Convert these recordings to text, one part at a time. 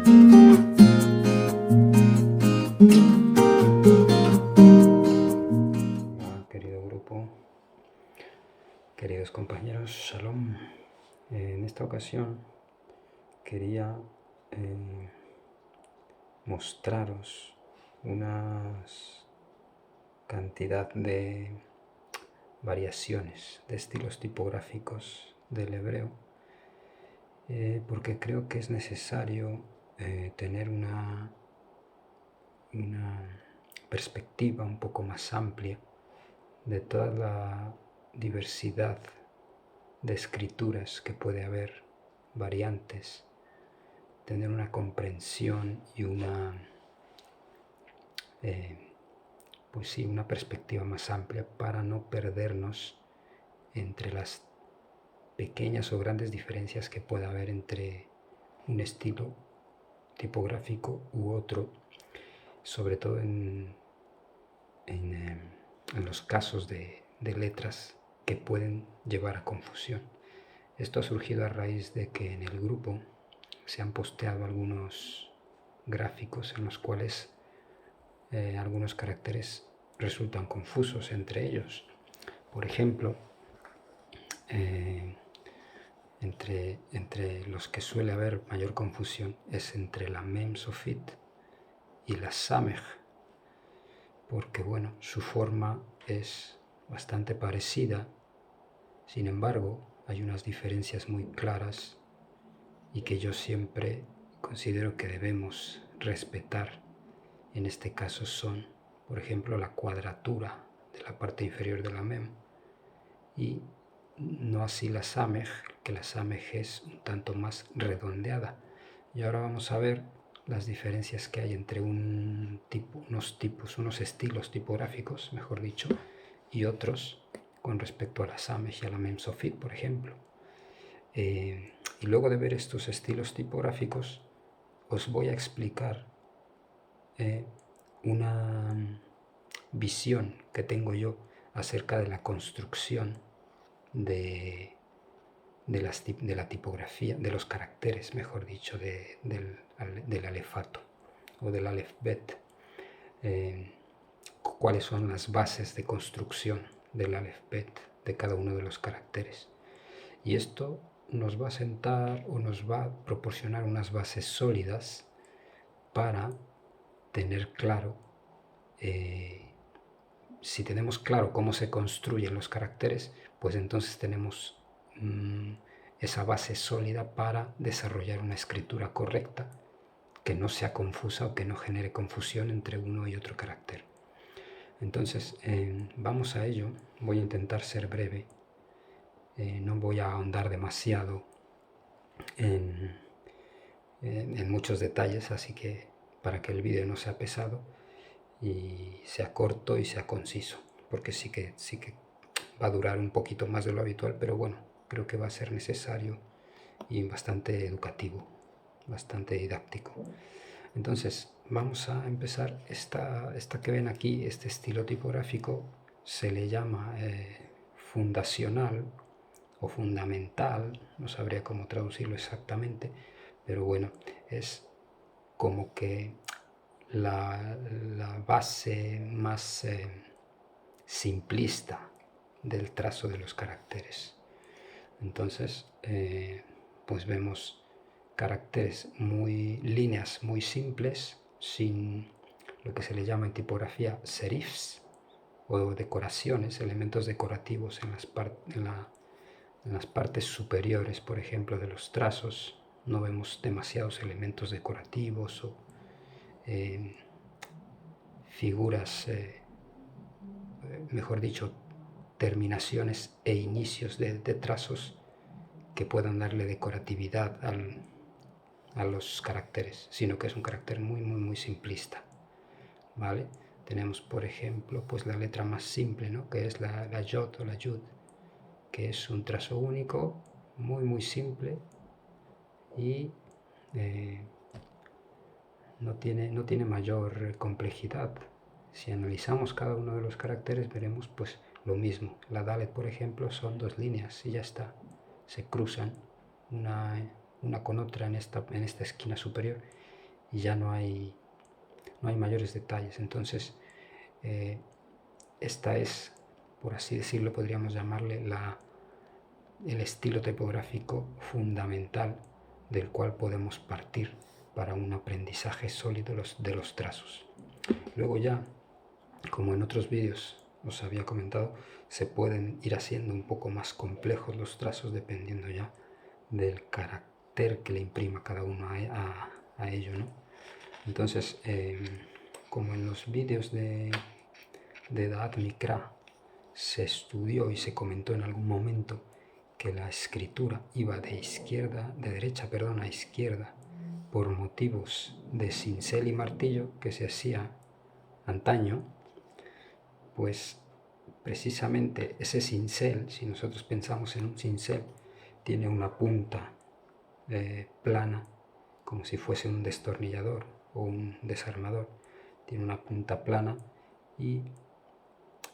Querido grupo, queridos compañeros, Shalom. En esta ocasión quería mostraros una cantidad de variaciones de estilos tipográficos del hebreo, porque creo que es necesario tener una perspectiva un poco más amplia de toda la diversidad de escrituras que puede haber, variantes, tener una comprensión y una perspectiva más amplia para no perdernos entre las pequeñas o grandes diferencias que pueda haber entre un estilo tipográfico u otro, sobre todo en los casos de letras que pueden llevar a confusión. Esto ha surgido a raíz de que en el grupo se han posteado algunos gráficos en los cuales algunos caracteres resultan confusos entre ellos. Por ejemplo, entre los que suele haber mayor confusión es entre la Mem Sofit y la Samech, porque bueno, su forma es bastante parecida, sin embargo hay unas diferencias muy claras y que yo siempre considero que debemos respetar. En este caso son, por ejemplo, la cuadratura de la parte inferior de la Mem y no así la Samech, que la Samech es un tanto más redondeada. Y ahora vamos a ver las diferencias que hay entre unos estilos tipográficos, mejor dicho, y otros con respecto a la Samech y a la Mem Sofit, por ejemplo. Y luego de ver estos estilos tipográficos, os voy a explicar una visión que tengo yo acerca de la construcción de la tipografía, de los caracteres, mejor dicho, del alefato o del alefbet. Cuáles son las bases de construcción del alefbet, de cada uno de los caracteres. Y esto nos va a sentar o nos va a proporcionar unas bases sólidas para tener claro, si tenemos claro cómo se construyen los caracteres, pues entonces tenemos esa base sólida para desarrollar una escritura correcta que no sea confusa o que no genere confusión entre uno y otro carácter. Entonces, vamos a ello. Voy a intentar ser breve. No voy a ahondar demasiado en muchos detalles, así que para que el vídeo no sea pesado y sea corto y sea conciso, porque sí que va a durar un poquito más de lo habitual, pero bueno, creo que va a ser necesario y bastante educativo, bastante didáctico. Entonces, vamos a empezar. Esta que ven aquí, este estilo tipográfico, se le llama fundacional o fundamental, no sabría cómo traducirlo exactamente, pero bueno, es como que la base más simplista del trazo de los caracteres. Entonces, pues vemos caracteres líneas muy simples, sin lo que se le llama en tipografía serifs o decoraciones, elementos decorativos en las partes superiores, por ejemplo, de los trazos. No vemos demasiados elementos decorativos o figuras, mejor dicho, terminaciones e inicios de trazos que puedan darle decoratividad a los caracteres, sino que es un carácter muy simplista, ¿vale? Tenemos, por ejemplo, pues la letra más simple, ¿no? Que es la yod o la yud, que es un trazo único, muy simple y no tiene mayor complejidad. Si analizamos cada uno de los caracteres veremos pues lo mismo. La dalet, por ejemplo, son 2 líneas y ya está. Se cruzan una con otra en esta esquina superior y ya no hay mayores detalles. Entonces, esta es, por así decirlo, podríamos llamarle el estilo tipográfico fundamental del cual podemos partir para un aprendizaje sólido de los trazos. Luego ya, como en otros vídeos os había comentado, se pueden ir haciendo un poco más complejos los trazos dependiendo ya del carácter que le imprima cada uno a ello, ¿no? Entonces, como en los vídeos de Da'at Mikra se estudió y se comentó en algún momento que la escritura iba de derecha a izquierda por motivos de cincel y martillo que se hacía antaño, pues precisamente ese cincel, si nosotros pensamos en un cincel, tiene una punta plana, como si fuese un destornillador o un desarmador, tiene una punta plana y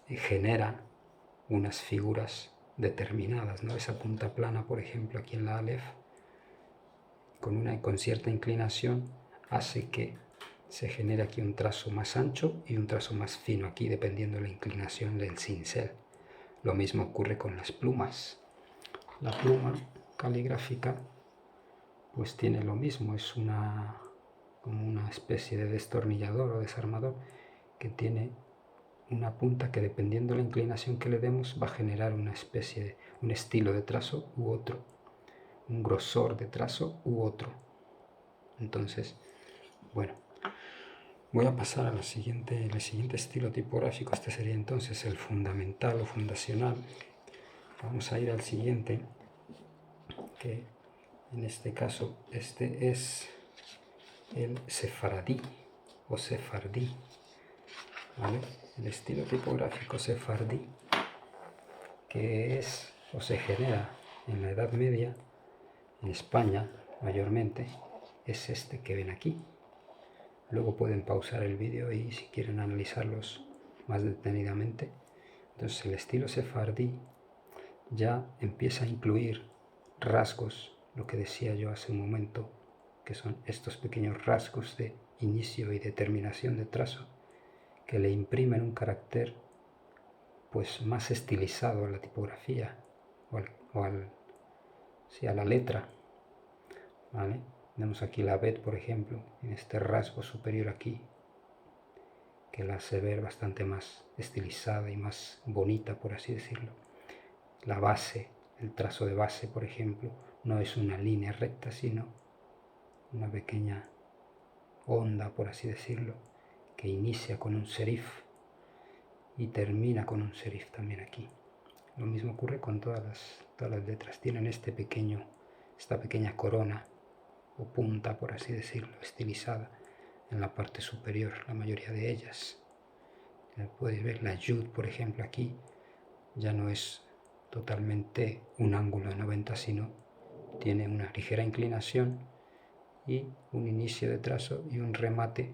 genera unas figuras determinadas, ¿no? Esa punta plana, por ejemplo, aquí en la Aleph, con cierta inclinación, hace que se genera aquí un trazo más ancho y un trazo más fino aquí, dependiendo de la inclinación del cincel. Lo mismo ocurre con las plumas. La pluma caligráfica pues tiene lo mismo, es como una especie de destornillador o desarmador que tiene una punta que, dependiendo de la inclinación que le demos, va a generar una especie de un estilo de trazo u otro, un grosor de trazo u otro. Entonces, bueno, voy a pasar al siguiente estilo tipográfico. Este sería entonces el fundamental o fundacional. Vamos a ir al siguiente, que en este caso este es el sefaradí o sefardí, ¿vale? El estilo tipográfico sefardí, que es o se genera en la Edad Media en España mayormente, es este que ven aquí. Luego pueden pausar el vídeo y si quieren analizarlos más detenidamente. Entonces el estilo sefardí ya empieza a incluir rasgos, lo que decía yo hace un momento, que son estos pequeños rasgos de inicio y determinación de trazo que le imprimen un carácter pues más estilizado a la tipografía a la letra, ¿vale? Tenemos aquí la Bet, por ejemplo, en este rasgo superior aquí, que la hace ver bastante más estilizada y más bonita, por así decirlo. La base, el trazo de base, por ejemplo, no es una línea recta, sino una pequeña onda, por así decirlo, que inicia con un serif y termina con un serif también aquí. Lo mismo ocurre con todas las letras. Tienen esta pequeña corona o punta, por así decirlo, estilizada en la parte superior, la mayoría de ellas. Podéis ver la Yud, por ejemplo, aquí ya no es totalmente un ángulo de 90, sino tiene una ligera inclinación y un inicio de trazo y un remate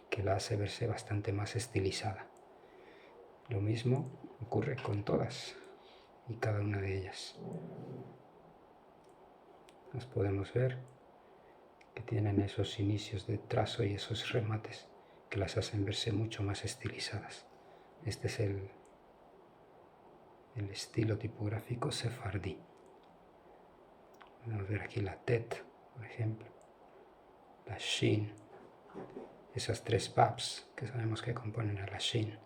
que la hace verse bastante más estilizada. Lo mismo ocurre con todas y cada una de ellas. Las podemos ver que tienen esos inicios de trazo y esos remates que las hacen verse mucho más estilizadas. Este es el estilo tipográfico sefardí. Podemos ver aquí la Tet, por ejemplo, la Shin, esas tres babs que sabemos que componen a la Shin,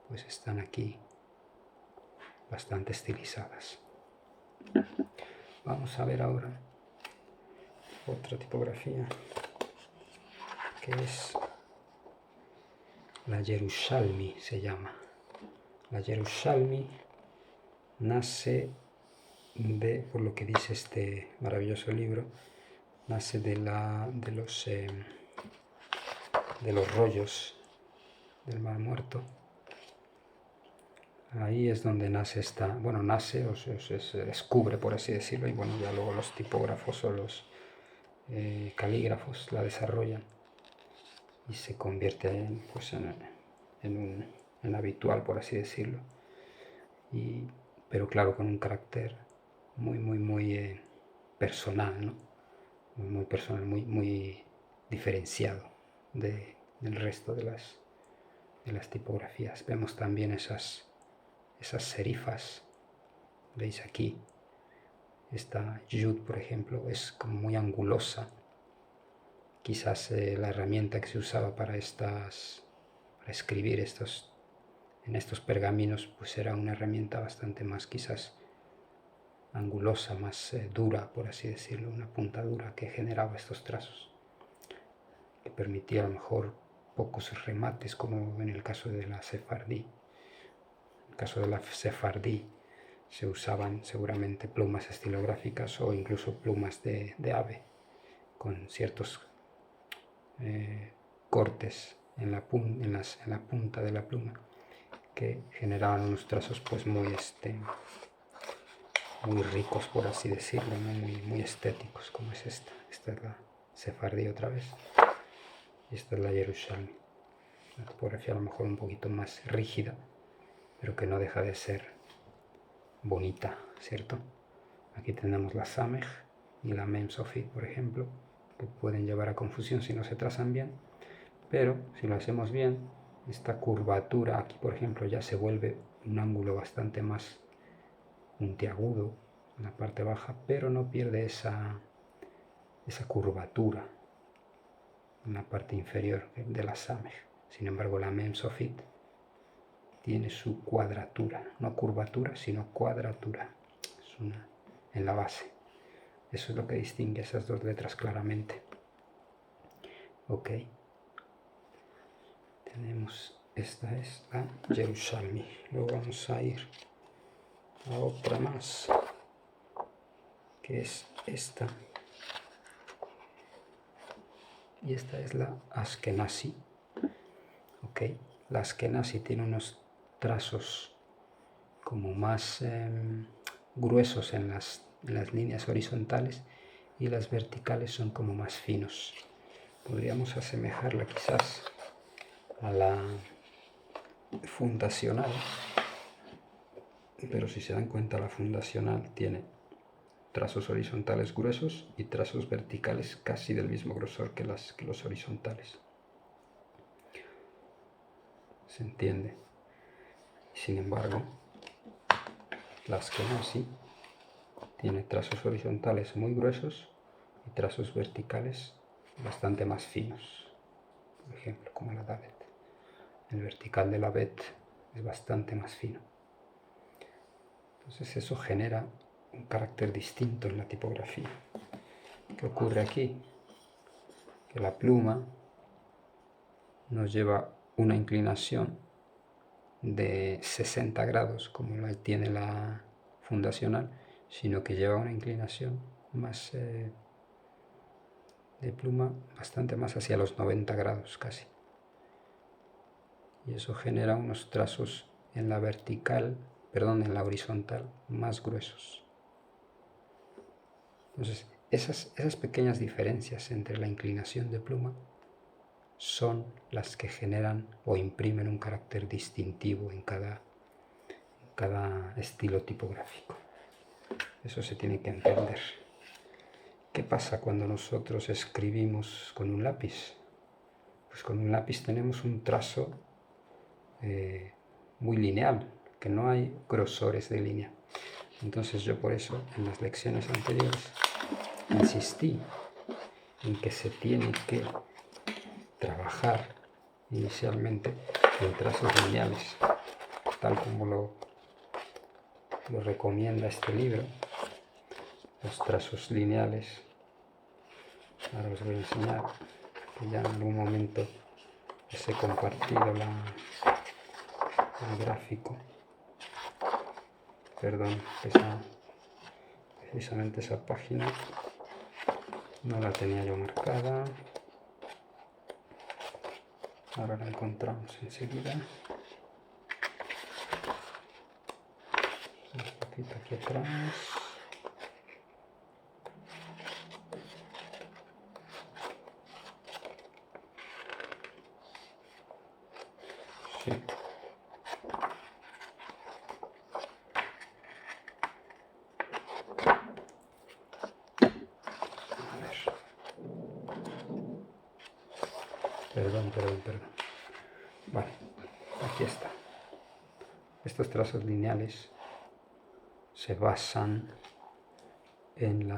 pues están aquí bastante estilizadas. Vamos a ver ahora otra tipografía que es la Yerushalmi, se llama. La Yerushalmi nace por lo que dice este maravilloso libro, nace de los rollos del Mar Muerto. Ahí es donde nace nace o se descubre, por así decirlo, y bueno, ya luego los tipógrafos o los calígrafos la desarrollan y se convierte en habitual, por así decirlo. Pero claro, con un carácter muy personal, ¿no? Muy personal, muy diferenciado del resto de las tipografías. Vemos también esas serifas, veis aquí, esta Yud, por ejemplo, es como muy angulosa. Quizás la herramienta que se usaba para escribir en estos pergaminos, pues era una herramienta bastante más quizás angulosa, más dura, por así decirlo, una punta dura que generaba estos trazos, que permitía a lo mejor pocos remates, como en el caso de la sefardí. En el caso de la sefardí se usaban seguramente plumas estilográficas o incluso plumas de ave, con ciertos cortes en la punta de la pluma, que generaban unos trazos pues muy ricos, por así decirlo, ¿no? muy estéticos, como es esta. Esta es la sefardí otra vez, y esta es la Yerushalmi. Una tipografía a lo mejor un poquito más rígida, pero que no deja de ser bonita, ¿cierto? Aquí tenemos la Samej y la Mem Sofit, por ejemplo, que pueden llevar a confusión si no se trazan bien, pero si lo hacemos bien, esta curvatura aquí, por ejemplo, ya se vuelve un ángulo bastante más puntiagudo en la parte baja, pero no pierde esa curvatura en la parte inferior de la Samej. Sin embargo, la Mem Sofit tiene su cuadratura, no curvatura, sino cuadratura. Es en la base. Eso es lo que distingue esas dos letras claramente. Ok. Tenemos, esta es la Yerushalmi. Luego vamos a ir a otra más, que es esta. Y esta es la Ashkenazi. Ok. La Ashkenazi tiene unos trazos como más gruesos en las líneas horizontales, y las verticales son como más finos. Podríamos asemejarla quizás a la fundacional, pero si se dan cuenta, la fundacional tiene trazos horizontales gruesos y trazos verticales casi del mismo grosor que los horizontales. ¿Se entiende? Sin embargo, la Ashkenazi tiene trazos horizontales muy gruesos y trazos verticales bastante más finos. Por ejemplo, como la Davet. El vertical de la Bet es bastante más fino. Entonces eso genera un carácter distinto en la tipografía. ¿Qué ocurre aquí? Que la pluma nos lleva una inclinación de 60 grados, como la tiene la fundacional, sino que lleva una inclinación más de pluma bastante más hacia los 90 grados casi. Y eso genera unos trazos en la horizontal más gruesos. Entonces, esas pequeñas diferencias entre la inclinación de pluma son las que generan o imprimen un carácter distintivo en cada estilo tipográfico. Eso se tiene que entender. ¿Qué pasa cuando nosotros escribimos con un lápiz? Pues con un lápiz tenemos un trazo muy lineal, que no hay grosores de línea. Entonces yo por eso en las lecciones anteriores insistí en que se tiene que trabajar inicialmente en trazos lineales, tal como lo recomienda este libro. Los trazos lineales, ahora os voy a enseñar, que ya en algún momento os he compartido el gráfico. Perdón, precisamente esa página no la tenía yo marcada. Ahora la encontramos enseguida. Un poquito aquí atrás. Sí. A ver. Perdón. Vale, aquí está. Estos trazos lineales se basan en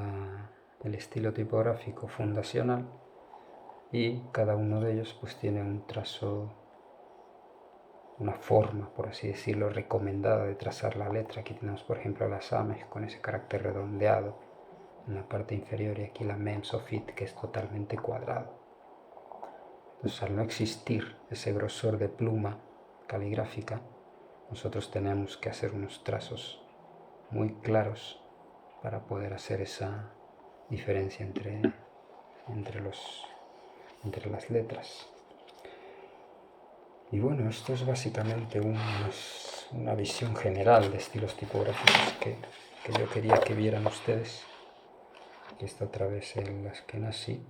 el estilo tipográfico fundacional y cada uno de ellos pues tiene un trazo, una forma, por así decirlo, recomendada de trazar la letra. Aquí tenemos, por ejemplo, la SAMEJ con ese carácter redondeado en la parte inferior y aquí la MEMSOFIT, que es totalmente cuadrado. Entonces, al no existir ese grosor de pluma caligráfica, nosotros tenemos que hacer unos trazos muy claros para poder hacer esa diferencia entre las letras. Y bueno, esto es básicamente una visión general de estilos tipográficos que yo quería que vieran ustedes. Aquí está otra vez el Ashkenazi,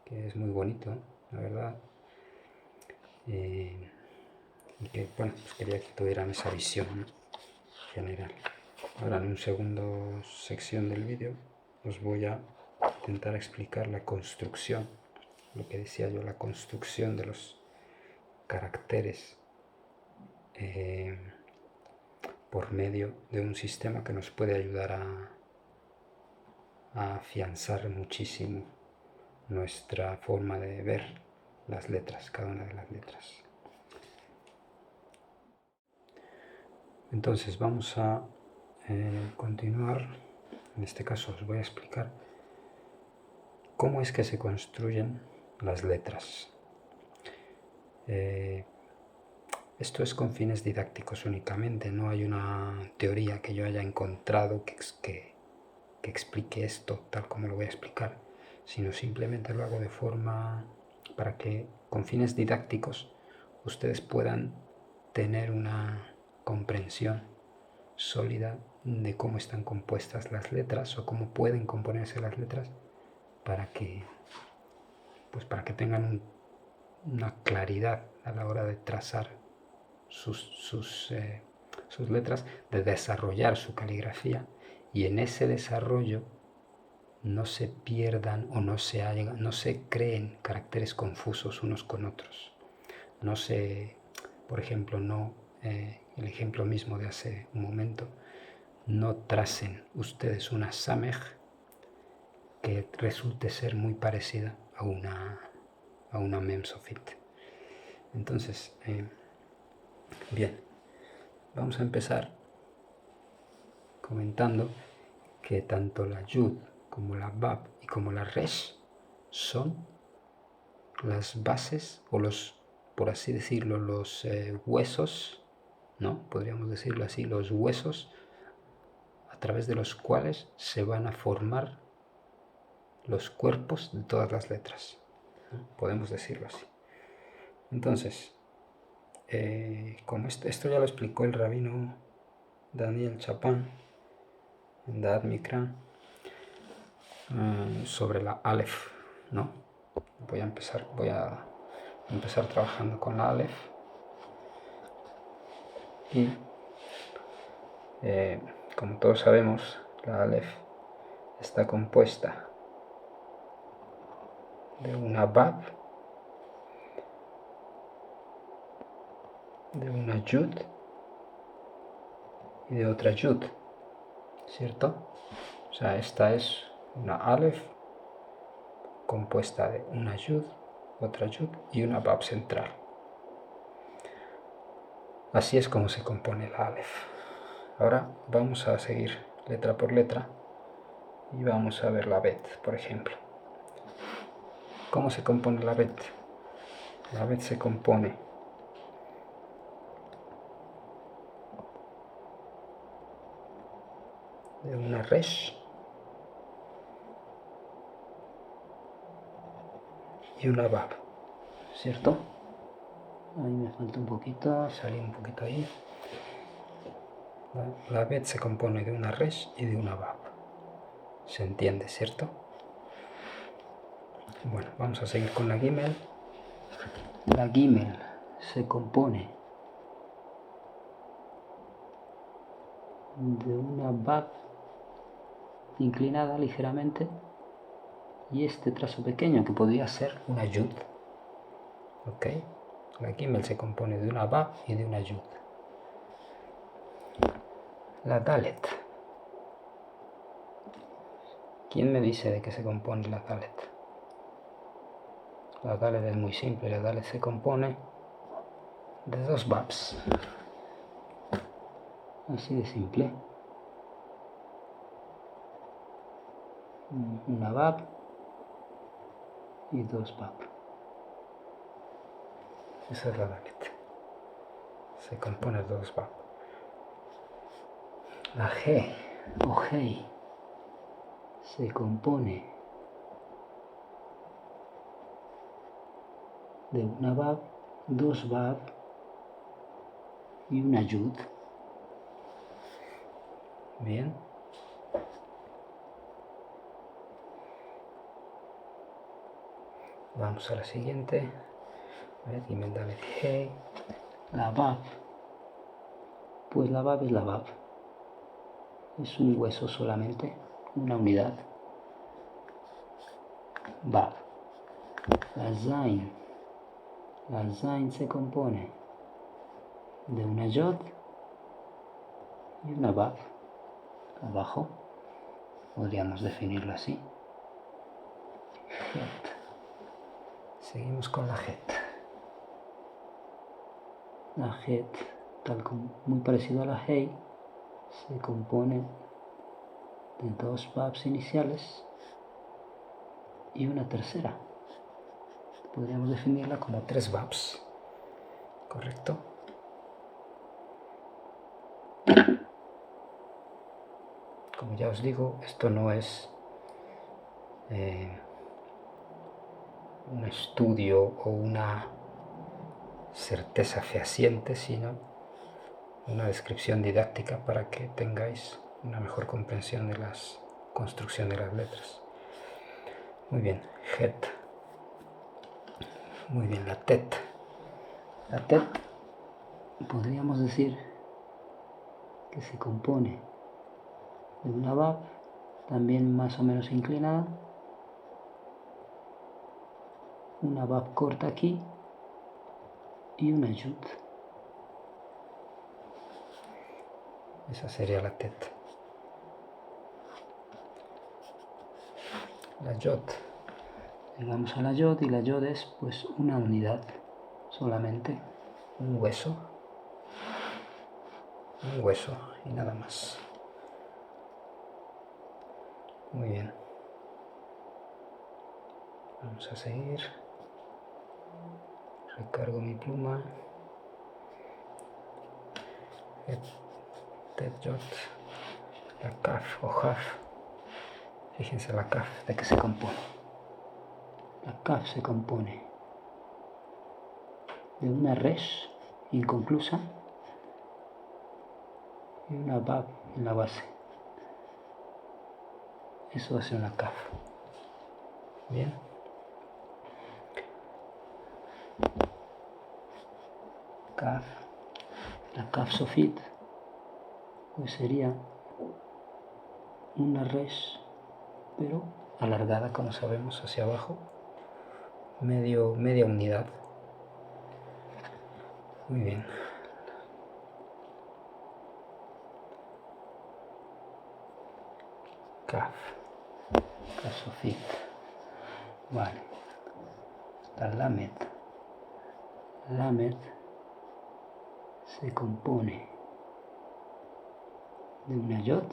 que es muy bonito, la verdad. Y que, bueno, pues quería que tuvieran esa visión, ¿no?, general. Ahora, en un segundo sección del vídeo, os voy a intentar explicar la construcción, lo que decía yo, la construcción de los caracteres por medio de un sistema que nos puede ayudar a afianzar muchísimo nuestra forma de ver las letras, cada una de las letras. Entonces vamos a continuar. En este caso os voy a explicar cómo es que se construyen las letras. Esto es con fines didácticos únicamente, no hay una teoría que yo haya encontrado que explique esto tal como lo voy a explicar, sino simplemente lo hago de forma para que con fines didácticos ustedes puedan tener una comprensión sólida de cómo están compuestas las letras o cómo pueden componerse las letras para que tengan una claridad a la hora de trazar sus letras, de desarrollar su caligrafía, y en ese desarrollo no se pierdan o no se creen caracteres confusos unos con otros. Por ejemplo, el ejemplo mismo de hace un momento, no tracen ustedes una SAMEJ que resulte ser muy parecida a una MEMSOFIT. Entonces, bien, vamos a empezar comentando que tanto la Yud como la Bab y como la Resh son las bases o por así decirlo, los huesos, ¿no? Podríamos decirlo así, los huesos a través de los cuales se van a formar los cuerpos de todas las letras, ¿no? Podemos decirlo así. Entonces, como esto ya lo explicó el rabino Daniel Chapán en Da'at Mikra, sobre la Aleph, ¿no? Voy a empezar trabajando con la Aleph y como todos sabemos, la Aleph está compuesta de una Bab, de una Yud y de otra Yud, ¿cierto? O sea, esta es una Aleph compuesta de una Yud, otra Yud y una Bab central. Así es como se compone la Aleph. Ahora vamos a seguir letra por letra y vamos a ver la Bet, por ejemplo. ¿Cómo se compone la Bet? La Bet se compone de una Resh y una Bab, ¿cierto? Ahí me falta un poquito, salí un poquito ahí. La Bet se compone de una Resh y de una Bab. ¿Se entiende, cierto? Bueno, vamos a seguir con la Gimel. La Gimel se compone de una Bab inclinada ligeramente y este trazo pequeño que podría ser una Yud. ¿Ok? La Gimel se compone de una Bab y de una Yud. La Dalet. ¿Quién me dice de qué se compone la Dalet? La Dalet es muy simple. La Dalet se compone de dos Babs. Así de simple. Una Bab y dos Bab. Esa es la Dalet. Se compone de dos Bab. La G o Hei se compone de una Bab, dos Bab y una Yud. Bien. Vamos a la siguiente. A ver, Gimel Dalet Hei. La Bab. Pues la Bab es la Bab. Es un hueso solamente, una unidad. Bab. La Zain. La Zain se compone de una Yod y una Bab. Abajo podríamos definirlo así. Het. Seguimos con la Het. La Het, tal como muy parecido a la Hei, se compone de dos Babs iniciales y una tercera. Podríamos definirla como tres Babs. ¿Correcto? Como ya os digo, esto no es un estudio o una certeza fehaciente, sino una descripción didáctica para que tengáis una mejor comprensión de la construcción de las letras. Muy bien, Het. Muy bien, la Tet. La Tet podríamos decir que se compone de una Bab, también más o menos inclinada, una Bab corta aquí y una Yud. Esa sería la Tet. La Yod. Llegamos a la Yod y la Yod es pues una unidad solamente, un hueso y nada más. Muy bien. Vamos a seguir. Recargo mi pluma. Tet, Yod. La Kaf o Jaf. Fíjense la Kaf, ¿de qué se compone? La Kaf se compone de una Resh inconclusa y una Bab en la base. Eso hace una Kaf. Bien. Kaf. La Kaf Sofit pues sería una Resh, pero alargada, como sabemos, hacia abajo, media unidad. Muy bien. Kaf. Kaf Sofit. Vale. La Lamed. Lamed se compone de una Yod,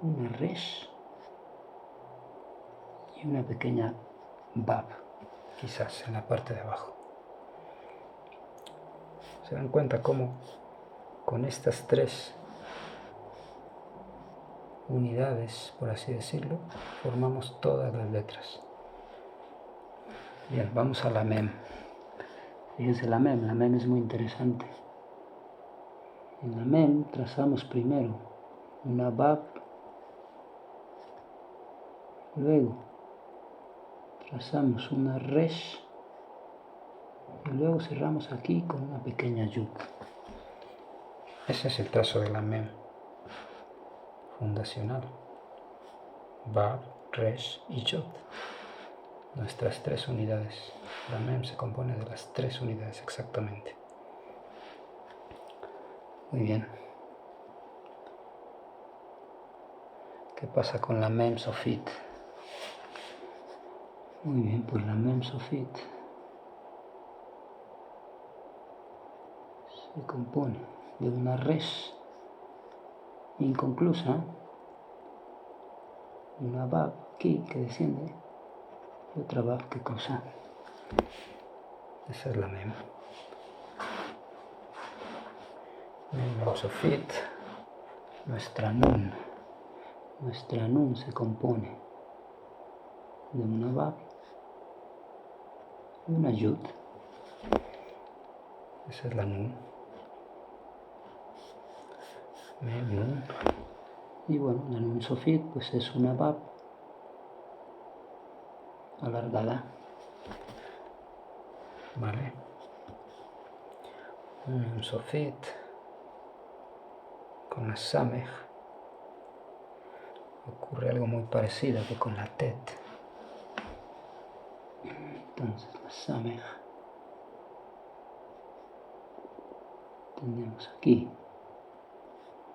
una Resh y una pequeña Bab, quizás en la parte de abajo. ¿Se dan cuenta cómo con estas tres unidades, por así decirlo, formamos todas las letras? Bien, vamos a la Mem. Fíjense la Mem es muy interesante. En la Mem trazamos primero una Bab, luego trazamos una Resh y luego cerramos aquí con una pequeña Yud. Ese es el trazo de la Mem fundacional. Bab, Resh y Yod. nuestras 3 unidades. La mem se compone de las 3 unidades exactamente. Muy bien. ¿Qué pasa con la mem sofit? Muy bien, pues la mem sofit se compone de una res inconclusa, una bab aquí que desciende y otra bab que cruza. Esa es la mem. Mem sofit, nuestra nun. Nuestra nun se compone de una bab y una yud. Esa es la nun. Mem nun. Y bueno, la nun sofit pues es una bab alargada. Vale. Nun sofit con la samej ocurre algo muy parecido que con la tet. Entonces la samej tenemos aquí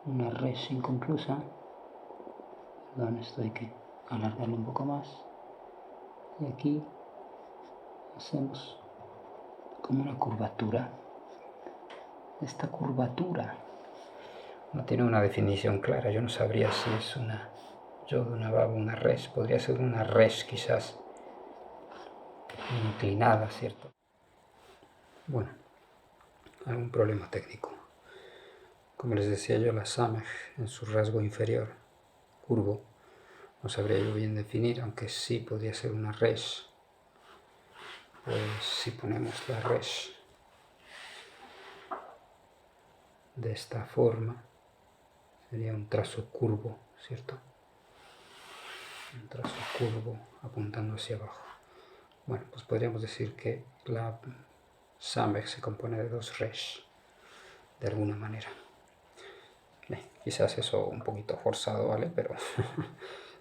una res inconclusa. Perdón, esto hay que alargarlo un poco más. Y aquí hacemos como una curvatura. Esta curvatura no tiene una definición clara. Yo no sabría si es una yod, una bab, una res. Podría ser una res quizás inclinada, ¿cierto? Bueno, algún problema técnico. Como les decía yo, la samej en su rasgo inferior, curvo, no sabría yo bien definir, aunque sí podría ser una res. Pues si ponemos la res de esta forma, sería un trazo curvo, ¿cierto? Un trazo curvo apuntando hacia abajo. Bueno, pues podríamos decir que la samej se compone de 2 res, de alguna manera. Quizás eso un poquito forzado, ¿vale? Pero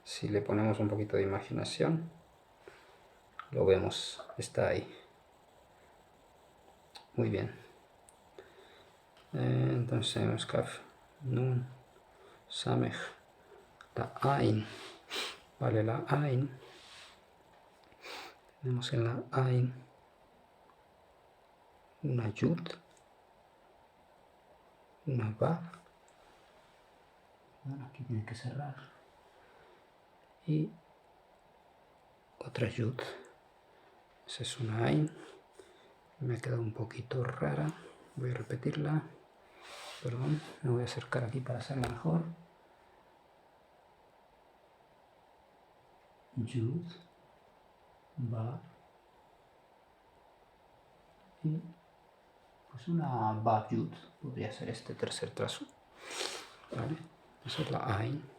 si le ponemos un poquito de imaginación, lo vemos, está ahí. Muy bien. Entonces tenemos kaf, nun, samej, la ain. Vale, la ain. Tenemos en la ain una yud, una bab. Bueno, aquí tiene que cerrar. Y otra yud. Esa es una ain. Me ha quedado un poquito rara. Voy a repetirla. Perdón, me voy a acercar aquí para hacerla mejor. Yud, bab. Y pues una bab yud. Podría ser este tercer trazo. ¿Vale? Esa es la ain.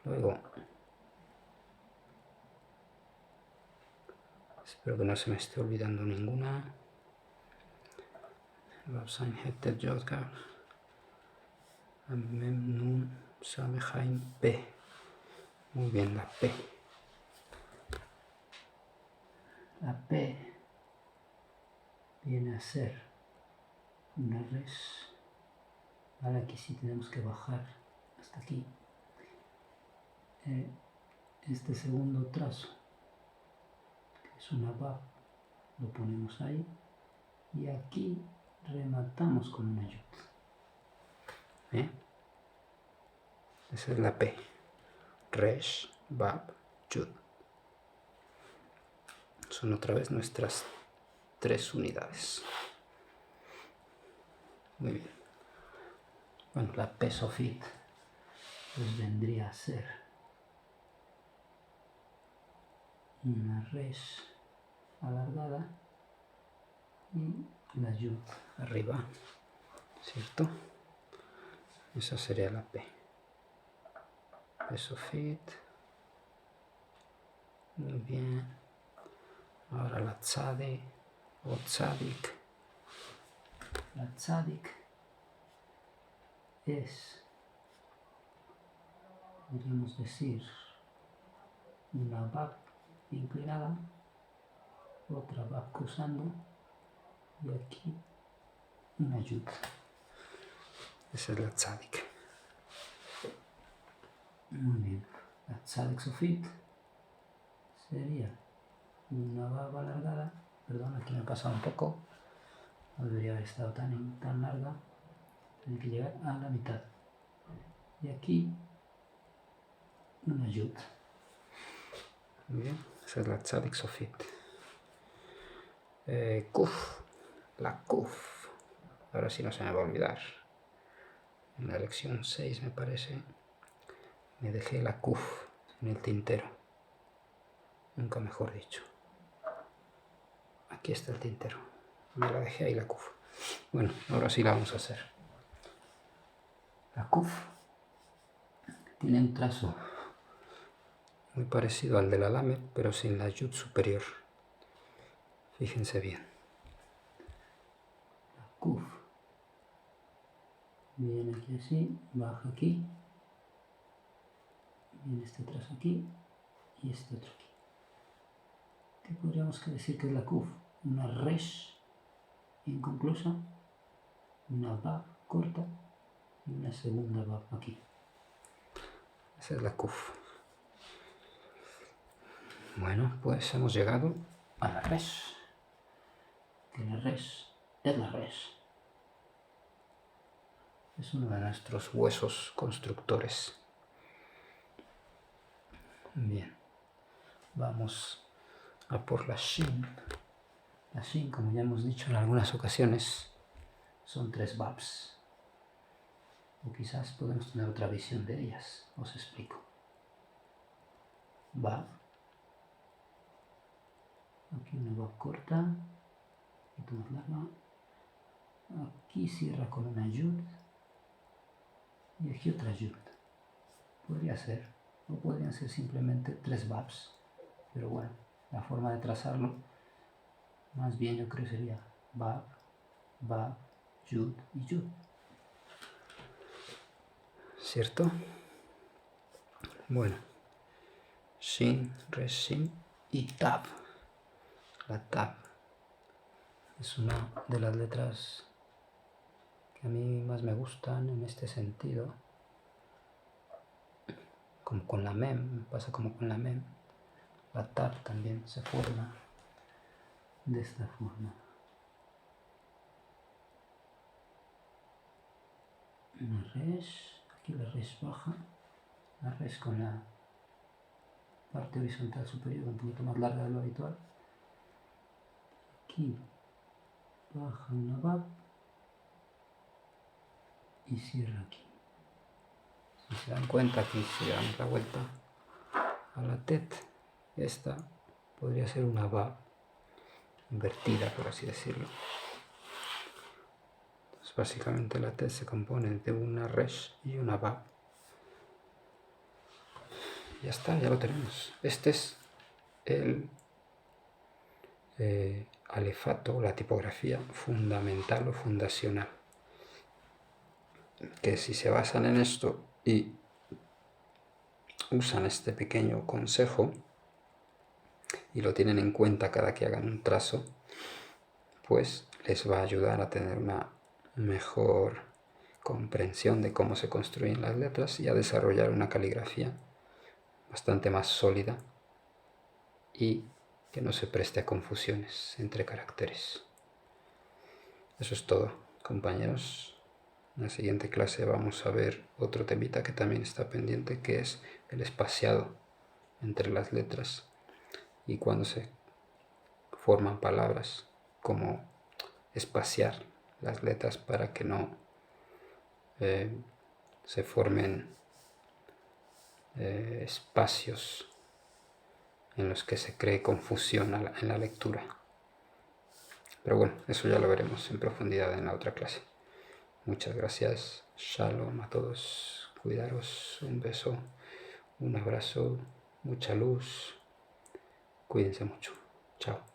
Luego, espero que no se me esté olvidando ninguna. Bab sein heter yodgar. Mem nun samej ain p. Muy bien, la p. La p viene a ser una res. Ahora aquí sí tenemos que bajar hasta aquí. Este segundo trazo, que es una bab, lo ponemos ahí. Y aquí rematamos con una yud. Esa es la P. Resh, bab, yud. Son otra vez nuestras 3 unidades. Muy bien. Bueno, la P sofit pues vendría a ser una res alargada y la yud arriba, ¿cierto? Esa sería la P. P sofit. Muy bien. Ahora la tzadi o tzadik. La tzadik es, podríamos decir, una bab inclinada, otra Bab cruzando y aquí una Yud. Esa es la Tzadik. Muy bien. La Tzadik Sofit sería una Bab alargada. Perdón, aquí me he pasado un poco. No debería haber estado tan larga. Tiene que llegar a la mitad. Y aquí una Yud. Muy bien. Esa es la Tzadik Sofit. Kuf. La Kuf. Ahora sí no se me va a olvidar. En la lección 6 me parece. Me dejé la Kuf en el tintero. Nunca mejor dicho. Aquí está el tintero. Me la dejé ahí la Kuf. Bueno, ahora sí la vamos a hacer. La Kuf tiene un trazo muy parecido al de la Lamed, pero sin la Yud superior. Fíjense bien. La Kuf viene aquí así, baja aquí, viene este trazo aquí y este otro aquí. ¿Qué podríamos decir que es la Kuf? Una Resh inconclusa, una Bab corta y una segunda Bab aquí. Esa es la Kuf. Bueno, pues hemos llegado a la Resh. Que la Resh es la Resh. Es uno de nuestros huesos constructores. Bien, vamos a por la Shin. La Shin, como ya hemos dicho en algunas ocasiones, son 3 Babs. O quizás podemos tener otra visión de ellas. Os explico. Bab. Aquí una Bab corta. Un poquito más larga. Aquí cierra con una Yud. Y aquí otra Yud. Podría ser. O podrían ser simplemente 3 Babs. Pero bueno, la forma de trazarlo, más bien yo creo sería Bab, Bab, Yud y Yud. ¿Cierto? Bueno, Shin, Resh, Shin y Tab. La Tab es una de las letras que a mí más me gustan en este sentido. Como con la Mem, pasa como con la Mem. La Tab también se forma de esta forma. Una Resh, aquí la Resh baja, la Resh con la parte horizontal superior un poquito más larga de lo habitual. Aquí baja una Bab y cierra aquí. Si se dan cuenta, aquí si le damos la vuelta a la Tet, esta podría ser una Bab invertida, por así decirlo. Entonces, básicamente la Tet se compone de una Resh y una Bab. Ya está, ya lo tenemos. Este es el alefato, la tipografía fundamental o fundacional. Que si se basan en esto y usan este pequeño consejo y lo tienen en cuenta cada que hagan un trazo, pues les va a ayudar a tener una mejor comprensión de cómo se construyen las letras y a desarrollar una caligrafía bastante más sólida y que no se preste a confusiones entre caracteres. Eso es todo, compañeros. En la siguiente clase vamos a ver otro temita que también está pendiente, que es el espaciado entre las letras y cuando se forman palabras, cómo espaciar las letras para que no se formen espacios en los que se cree confusión en la lectura. Pero bueno, eso ya lo veremos en profundidad en la otra clase. Muchas gracias. Shalom a todos. Cuidaros. Un beso. Un abrazo. Mucha luz. Cuídense mucho. Chao.